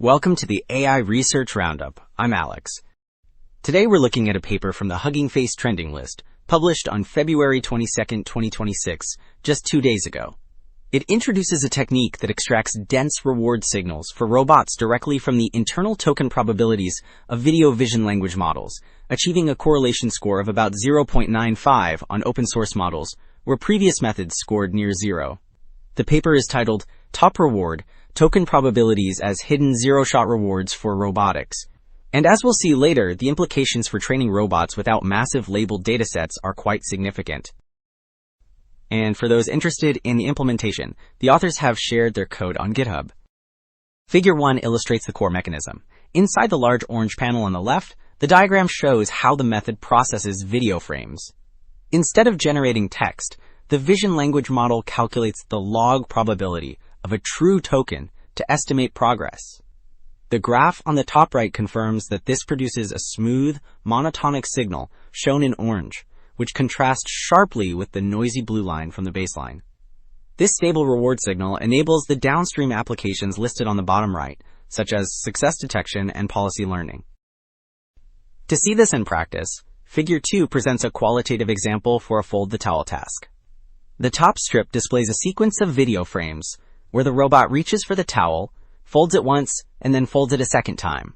Welcome to the AI Research Roundup. I'm Alex. Today we're looking at a paper from the Hugging Face trending list, published on February 22, 2026, just 2 days ago. It introduces a technique that extracts dense reward signals for robots directly from the internal token probabilities of video vision language models, achieving a correlation score of about 0.95 on open source models, where previous methods scored near zero. The paper is titled TOPReward, Token Probabilities as Hidden Zero-Shot Rewards for Robotics. And as we'll see later, the implications for training robots without massive labeled datasets are quite significant. And for those interested in the implementation, the authors have shared their code on GitHub. Figure 1 illustrates the core mechanism. Inside the large orange panel on the left, the diagram shows how the method processes video frames. Instead of generating text, the vision language model calculates the log probability of a true token to estimate progress. The graph on the top right confirms that this produces a smooth, monotonic signal shown in orange, which contrasts sharply with the noisy blue line from the baseline. This stable reward signal enables the downstream applications listed on the bottom right, such as success detection and policy learning. To see this in practice, Figure 2 presents a qualitative example for a fold the towel task. The top strip displays a sequence of video frames where the robot reaches for the towel, folds it once, and then folds it a second time.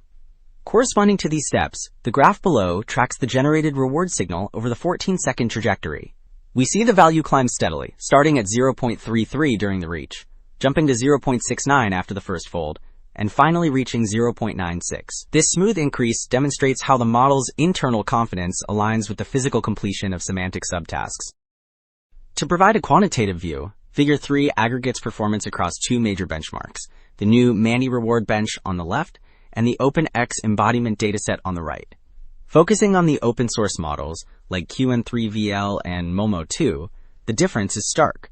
Corresponding to these steps, the graph below tracks the generated reward signal over the 14-second trajectory. We see the value climb steadily, starting at 0.33 during the reach, jumping to 0.69 after the first fold, and finally reaching 0.96. This smooth increase demonstrates how the model's internal confidence aligns with the physical completion of semantic subtasks. To provide a quantitative view, Figure 3 aggregates performance across two major benchmarks, the new Manny reward bench on the left and the OpenX embodiment dataset on the right. Focusing on the open source models like QN3VL and Momo2, the difference is stark.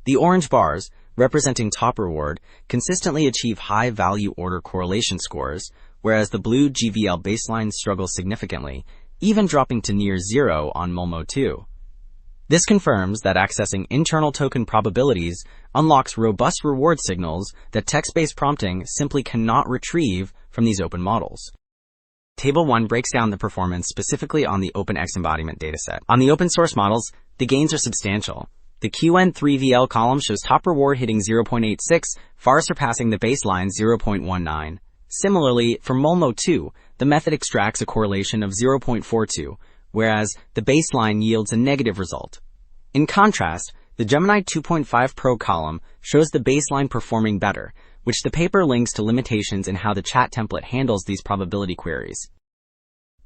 The orange bars, representing TOPReward, consistently achieve high value order correlation scores, whereas the blue GVL baseline struggles significantly, even dropping to near zero on Momo2. This confirms that accessing internal token probabilities unlocks robust reward signals that text-based prompting simply cannot retrieve from these open models. Table 1 breaks down the performance specifically on the OpenX embodiment dataset. On the open source models, the gains are substantial. The QN3VL column shows TOPReward hitting 0.86, far surpassing the baseline 0.19. Similarly, for Momo2, the method extracts a correlation of 0.42, whereas the baseline yields a negative result. In contrast, the Gemini 2.5 Pro column shows the baseline performing better, which the paper links to limitations in how the chat template handles these probability queries.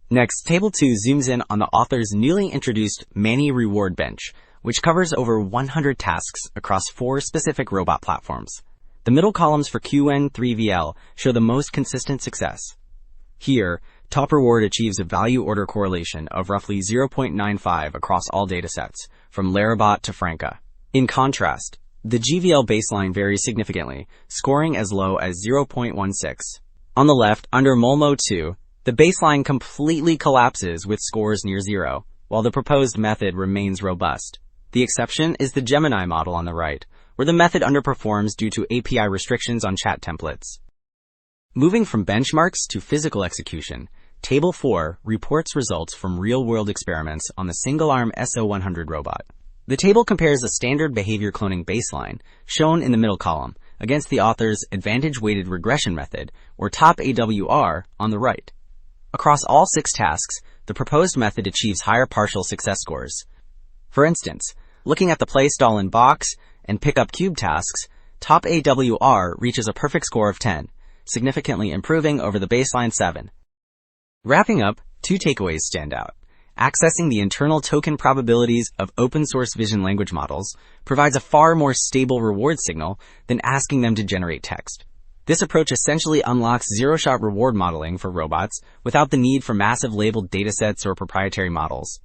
Next, Table 2 zooms in on the author's newly introduced Manny reward bench, which covers over 100 tasks across 4 specific robot platforms. The middle columns for QN3VL show the most consistent success. Here, TOPReward achieves a value order correlation of roughly 0.95 across all datasets, from Larabot to Franca. In contrast, the GVL baseline varies significantly, scoring as low as 0.16. On the left, under Momo2, the baseline completely collapses with scores near zero, while the proposed method remains robust. The exception is the Gemini model on the right, where the method underperforms due to API restrictions on chat templates. Moving from benchmarks to physical execution, Table 4 reports results from real-world experiments on the single-arm SO100 robot. The table compares a standard behavior cloning baseline, shown in the middle column, against the author's advantage-weighted regression method, or TOPAWR, on the right. Across all 6 tasks, the proposed method achieves higher partial success scores. For instance, looking at the place doll in box and pick up cube tasks, TOPAWR reaches a perfect score of 10, significantly improving over the baseline 7. Wrapping up, 2 takeaways stand out. Accessing the internal token probabilities of open-source vision language models provides a far more stable reward signal than asking them to generate text. This approach essentially unlocks zero-shot reward modeling for robots without the need for massive labeled datasets or proprietary models.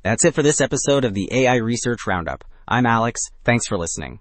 That's it for this episode of the AI Research Roundup. I'm Alex. Thanks for listening.